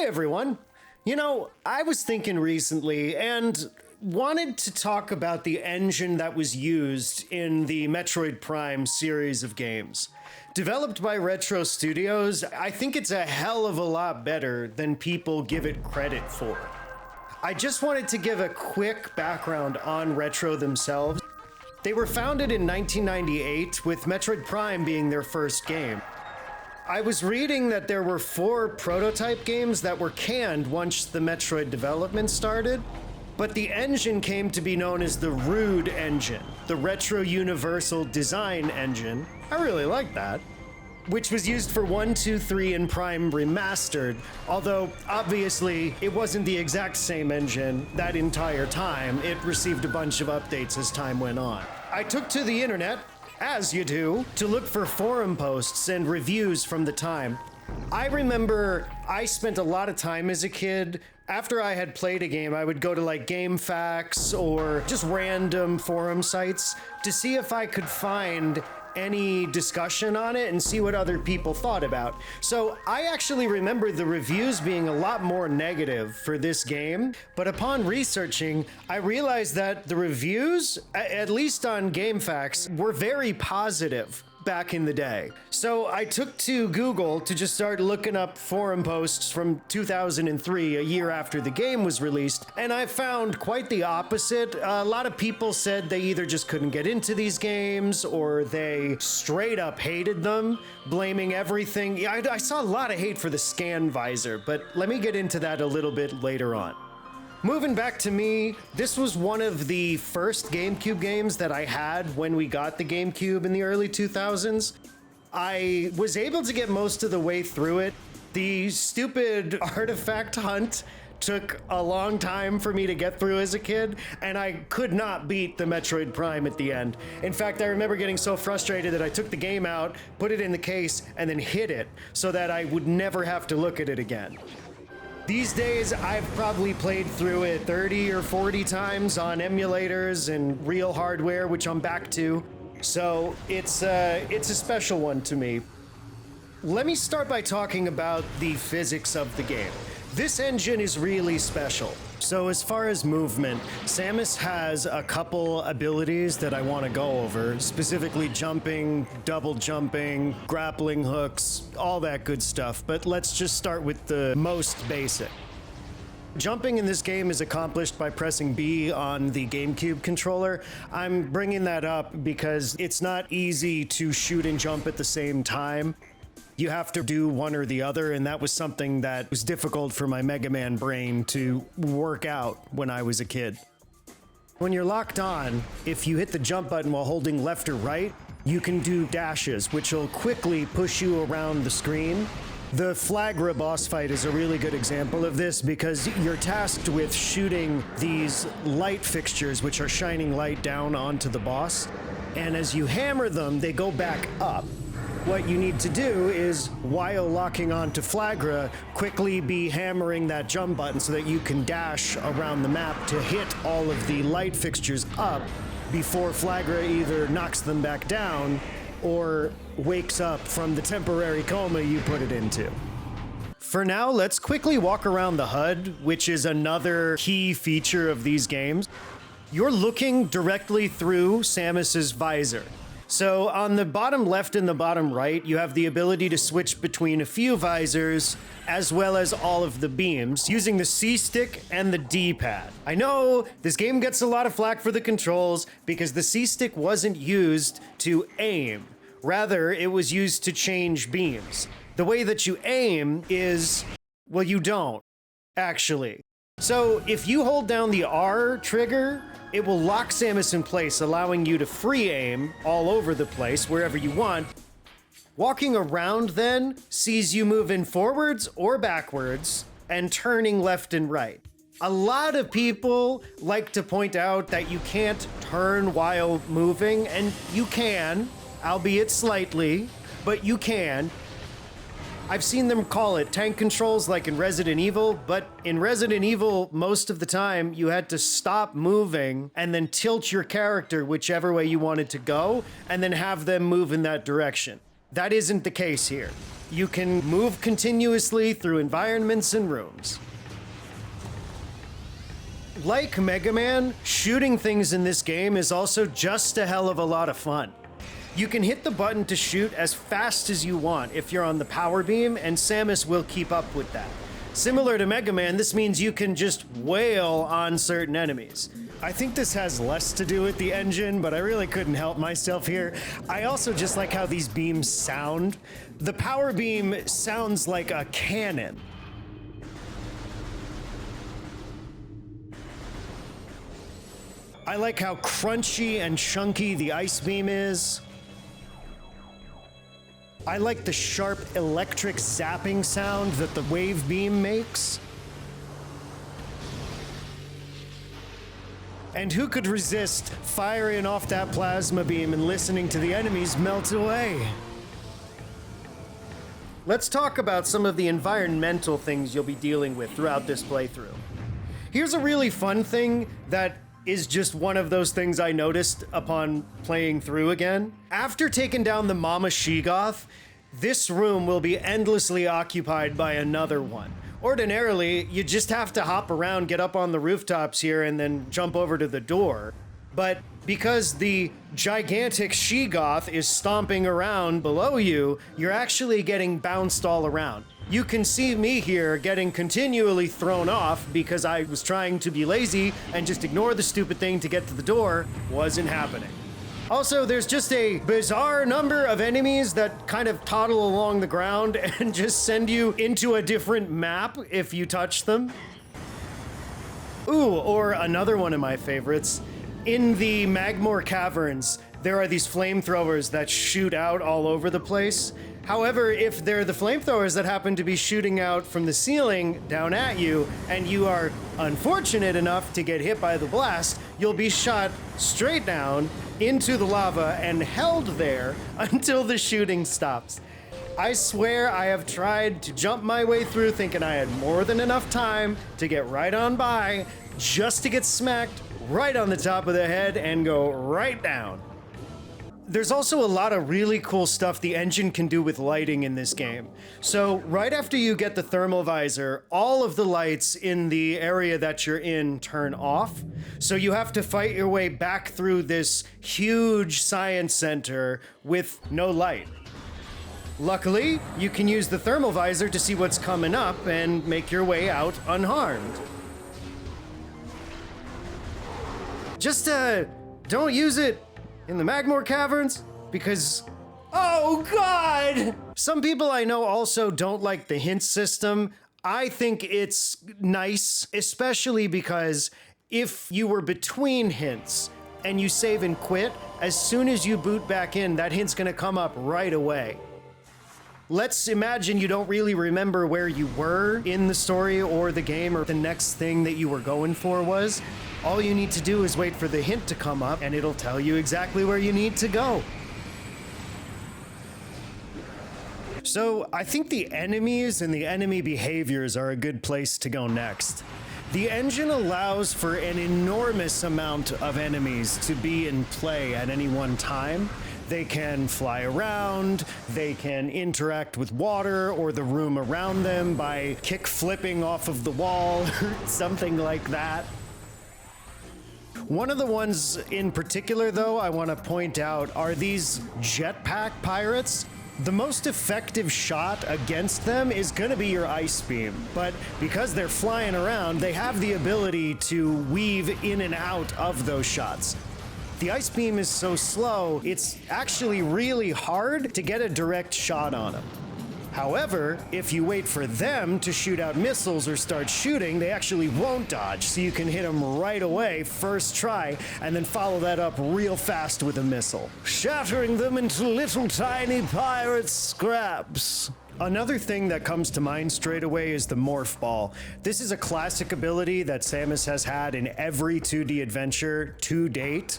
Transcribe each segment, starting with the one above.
Hey everyone! You know, I was thinking recently and wanted to talk about the engine that was used in the Metroid Prime series of games. Developed by RetroStudios, I think it's a hell of a lot better than people give it credit for. I just wanted to give a quick background on Retro themselves. They were founded in 1998, with Metroid Prime being their first game. I was reading that there were 4 prototype games that were canned once the Metroid development started, but the engine came to be known as the RUDE engine, the Retro Universal Design Engine. I really like that. Which was used for 1, 2, 3, and Prime Remastered, although obviously it wasn't the exact same engine that entire time. It received a bunch of updates as time went on. I took to the internet, as you do, to look for forum posts and reviews from the time. I remember I spent a lot of time as a kid. After I had played a game, I would go to like GameFAQs or just random forum sites to see if I could find any discussion on it and see what other people thought about. So I actually remember the reviews being a lot more negative for this game, but upon researching, I realized that the reviews, at least on GameFAQs, were very positive back in the day. So I took to Google to just start looking up forum posts from 2003, a year after the game was released, and I found quite the opposite. A lot of people said they either just couldn't get into these games or they straight up hated them, blaming everything. I saw a lot of hate for the scan visor, but let me get into that a little bit later on. Moving back to me, this was one of the first GameCube games that I had when we got the GameCube in the early 2000s. I was able to get most of the way through it. The stupid artifact hunt took a long time for me to get through as a kid, and I could not beat the Metroid Prime at the end. In fact, I remember getting so frustrated that I took the game out, put it in the case, and then hid it so that I would never have to look at it again. These days, I've probably played through it 30 or 40 times on emulators and real hardware, which I'm back to. So it's a special one to me. Let me start by talking about the physics of the game. This engine is really special. So as far as movement, Samus has a couple abilities that I want to go over, specifically jumping, double jumping, grappling hooks, all that good stuff. But let's just start with the most basic. Jumping in this game is accomplished by pressing B on the GameCube controller. I'm bringing that up because it's not easy to shoot and jump at the same time. You have to do one or the other, and that was something that was difficult for my Mega Man brain to work out when I was a kid. When you're locked on, if you hit the jump button while holding left or right, you can do dashes, which will quickly push you around the screen. The Flagra boss fight is a really good example of this because you're tasked with shooting these light fixtures, which are shining light down onto the boss. And as you hammer them, they go back up. What you need to do is, while locking onto Flagra, quickly be hammering that jump button so that you can dash around the map to hit all of the light fixtures up before Flagra either knocks them back down or wakes up from the temporary coma you put it into. For now, let's quickly walk around the HUD, which is another key feature of these games. You're looking directly through Samus's visor. So on the bottom left and the bottom right, you have the ability to switch between a few visors as well as all of the beams using the C stick and the D-pad. I know this game gets a lot of flack for the controls because the C stick wasn't used to aim. Rather, it was used to change beams. The way that you aim is, well, you don't, actually. So if you hold down the R trigger, it will lock Samus in place, allowing you to free aim all over the place, wherever you want. Walking around then sees you moving forwards or backwards and turning left and right. A lot of people like to point out that you can't turn while moving, and you can, albeit slightly, but you can. I've seen them call it tank controls like in Resident Evil, but in Resident Evil, most of the time, you had to stop moving and then tilt your character whichever way you wanted to go, and then have them move in that direction. That isn't the case here. You can move continuously through environments and rooms. Like Mega Man, shooting things in this game is also just a hell of a lot of fun. You can hit the button to shoot as fast as you want if you're on the power beam, and Samus will keep up with that. Similar to Mega Man, this means you can just wail on certain enemies. I think this has less to do with the engine, but I really couldn't help myself here. I also just like how these beams sound. The power beam sounds like a cannon. I like how crunchy and chunky the ice beam is. I like the sharp electric zapping sound that the wave beam makes. And who could resist firing off that plasma beam and listening to the enemies melt away? Let's talk about some of the environmental things you'll be dealing with throughout this playthrough. Here's a really fun thing that is just one of those things I noticed upon playing through again. After taking down the Mama Sheegoth, this room will be endlessly occupied by another one. Ordinarily, you just have to hop around, get up on the rooftops here, and then jump over to the door. But because the gigantic Sheegoth is stomping around below you, you're actually getting bounced all around. You can see me here getting continually thrown off because I was trying to be lazy and just ignore the stupid thing to get to the door. Wasn't happening. Also, there's just a bizarre number of enemies that kind of toddle along the ground and just send you into a different map if you touch them. Ooh, or another one of my favorites. In the Magmore Caverns, there are these flamethrowers that shoot out all over the place. However, if they're the flamethrowers that happen to be shooting out from the ceiling down at you, and you are unfortunate enough to get hit by the blast, you'll be shot straight down into the lava and held there until the shooting stops. I swear I have tried to jump my way through thinking I had more than enough time to get right on by, just to get smacked right on the top of the head and go right down. There's also a lot of really cool stuff the engine can do with lighting in this game. So right after you get the thermal visor, all of the lights in the area that you're in turn off. So you have to fight your way back through this huge science center with no light. Luckily, you can use the thermal visor to see what's coming up and make your way out unharmed. Just don't use it in the Magmore Caverns, because, oh God! Some people I know also don't like the hint system. I think it's nice, especially because if you were between hints and you save and quit, as soon as you boot back in, that hint's gonna come up right away. Let's imagine you don't really remember where you were in the story or the game or the next thing that you were going for was. All you need to do is wait for the hint to come up and it'll tell you exactly where you need to go. So I think the enemies and the enemy behaviors are a good place to go next. The engine allows for an enormous amount of enemies to be in play at any one time. They can fly around, they can interact with water or the room around them by kick flipping off of the wall or something like that. One of the ones in particular, though, I want to point out are these jetpack pirates. The most effective shot against them is going to be your ice beam, but because they're flying around, they have the ability to weave in and out of those shots. The ice beam is so slow, it's actually really hard to get a direct shot on them. However, if you wait for them to shoot out missiles or start shooting, they actually won't dodge, so you can hit them right away, first try, and then follow that up real fast with a missile, shattering them into little tiny pirate scraps. Another thing that comes to mind straight away is the Morph Ball. This is a classic ability that Samus has had in every 2D adventure to date.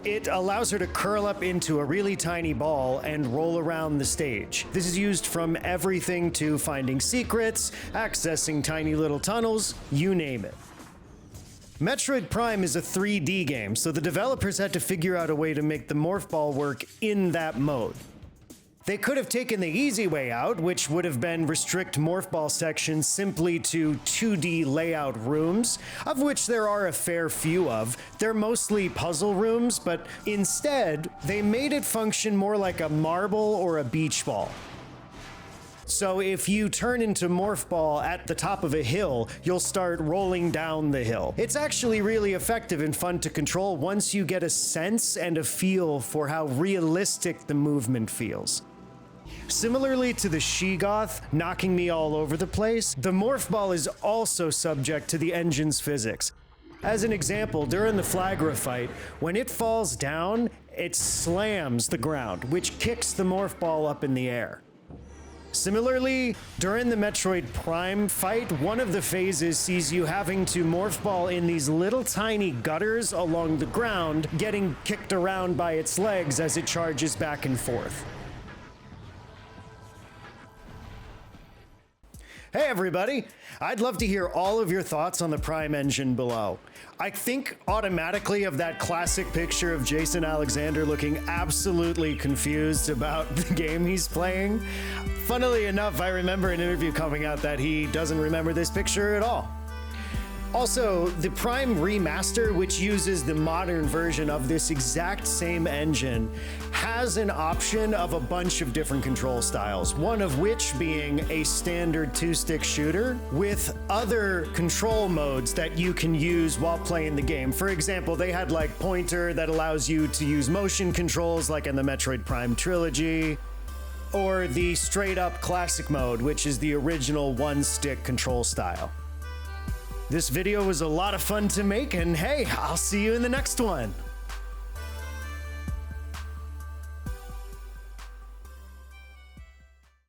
It allows her to curl up into a really tiny ball and roll around the stage. This is used from everything to finding secrets, accessing tiny little tunnels, you name it. Metroid Prime is a 3D game, so the developers had to figure out a way to make the Morph Ball work in that mode. They could have taken the easy way out, which would have been restrict morph ball sections simply to 2D layout rooms, of which there are a fair few of. They're mostly puzzle rooms, but instead, they made it function more like a marble or a beach ball. So if you turn into Morph Ball at the top of a hill, you'll start rolling down the hill. It's actually really effective and fun to control once you get a sense and a feel for how realistic the movement feels. Similarly to the Sheegoth knocking me all over the place, the Morph Ball is also subject to the engine's physics. As an example, during the Flagra fight, when it falls down, it slams the ground, which kicks the Morph Ball up in the air. Similarly, during the Metroid Prime fight, one of the phases sees you having to Morph Ball in these little tiny gutters along the ground, getting kicked around by its legs as it charges back and forth. Hey everybody! I'd love to hear all of your thoughts on the Prime engine below. I think automatically of that classic picture of Jason Alexander looking absolutely confused about the game he's playing. Funnily enough, I remember an interview coming out that he doesn't remember this picture at all. Also, the Prime Remaster, which uses the modern version of this exact same engine, has an option of a bunch of different control styles, one of which being a standard two-stick shooter with other control modes that you can use while playing the game. For example, they had like pointer that allows you to use motion controls like in the Metroid Prime trilogy, or the straight-up classic mode, which is the original one-stick control style. This video was a lot of fun to make, and hey, I'll see you in the next one.